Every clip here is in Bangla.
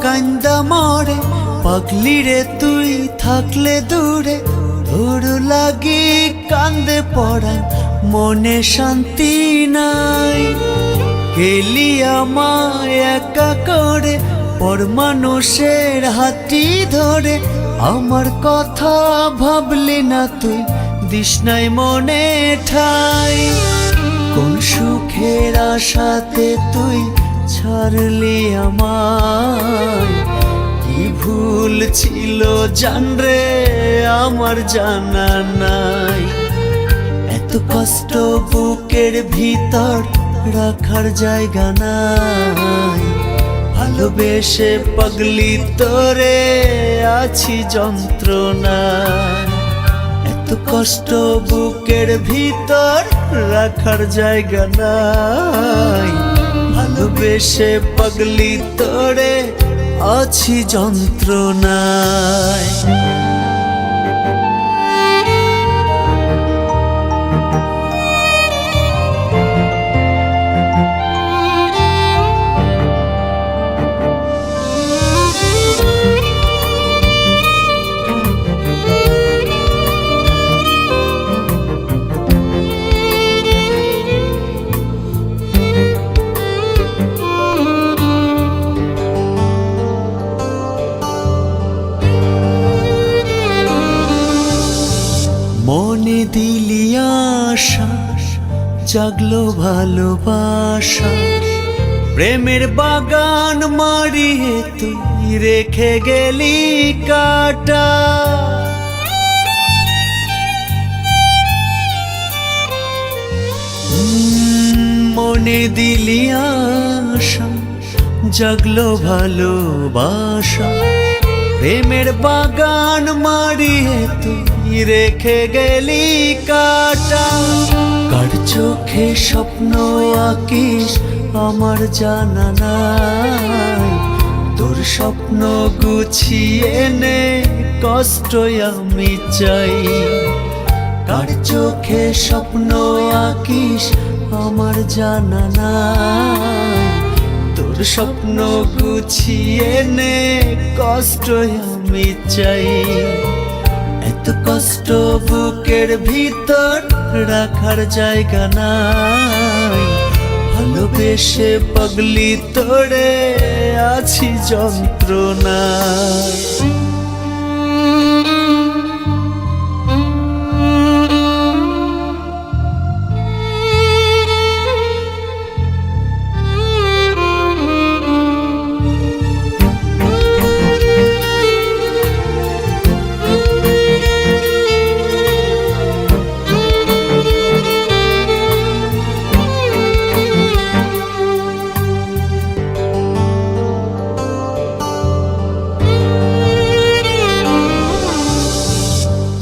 কান্দা মরে, পাগলি রে তুই থাকলে দূরে, তোর লাগি কান্দে পড়ান মনে শান্তি নাই। গেলি আমায় একা করে পর মানুষের হাতি ধরে, আমার কথা ভাবলি না তুই দিস নাই মনে ঠাই। কোন সুখের আশাতে তুই ছাড়লি আমায়, কি ভুল ছিল জানরে আমার জানা নাই। এত কষ্ট বুকের ভিতর রাখার জায়গা নাই, ভালোবেসে পাগলি তোরে আছি যন্ত্রণায়। এত কষ্ট বুকের ভিতর রাখার জায়গা নাই, ভালোবেসে পাগলি তোরে আছি যন্ত্রণায়। মনে দিলি আশা, জাগলো ভালোবাসা, প্রেমের বাগান মারিয়ে তুই রেখে গেলি কাটা। মনে দিলি আশা, জাগলো ভালোবাসা, প্রেমের বাগান মারিয়ে তুই রেখে গেলি কাটা। কার চোখে স্বপ্ন আঁকিস আমার জানা নাই, তোর স্বপ্ন গুছিয়ে নে কষ্ট আমি চাই। কার চোখে স্বপ্ন আঁকিস আমার জানা নাই, তোর স্বপ্ন গুছিয়ে নে কষ্ট আমি চাই। এত কষ্ট বুকের ভিতর রাখার জায়গা নাই, ভালোবেসে পাগলি তোরে আছি যন্ত্রণায়।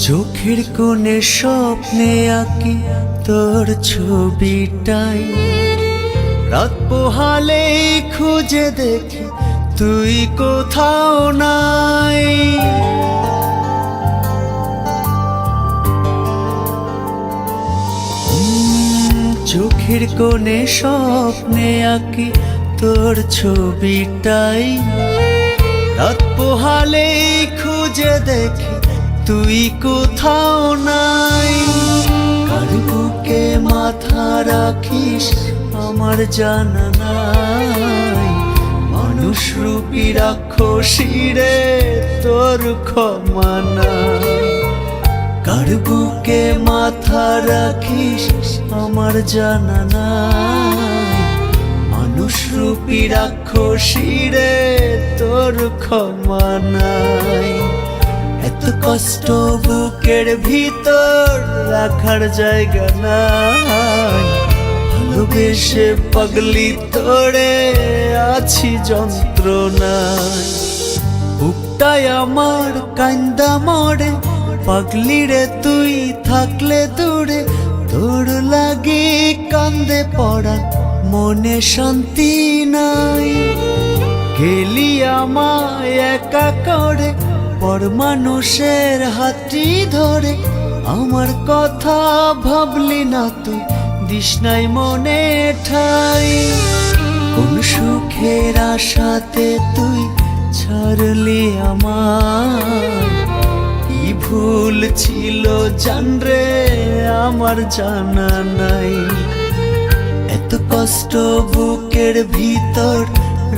চোখের কোণে স্বপ্নে আঁকি তোর ছবিটাই, রাত পোহালে খুঁজে দেখি তুই কোথাও নাই। চোখের কোণে স্বপ্নে আঁকি তোর ছবিটাই, রাত পোহালে খুঁজে দেখি তুই কোথাও নাই। কার বুকে মাথা রাখিস আমার জানা নাই, মানুষ রূপী রাক্ষসী রে তোর ক্ষমা নাই। কার বুকে মাথা রাখিস আমার জানা নাই, মানুষ রূপী রাক্ষসী রে তোর ক্ষমা নাই। এত কষ্ট বুকের ভিতর রাখার জায়গা নাই, ভালোবেসে পাগলি তোরে আছি যন্ত্রণায়। বুকটাই আমার কান্দা মরে, পাগলি রে তুই থাকলে দূরে, তোর লাগি কান্দে পড়া মনে শান্তি নাই। গেলি আমায় একা করে পর মানুষের হাতি ধরে, আমার কথা ভাবলি না তুই দিস নাই মনে ঠাই। কোন সুখের আশাতে তুই ছাড়লি আমার, কি ভুল ছিল জানরে আমার জানা নাই। এত কষ্ট বুকের ভিতর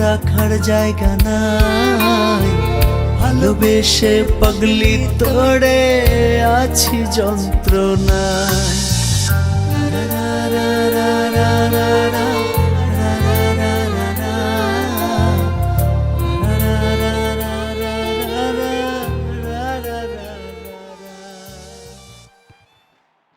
রাখার জায়গা নাই, ভালোবেসে পাগলি তোরে আছি যন্ত্রণায়। রা রা রা রা রা রা।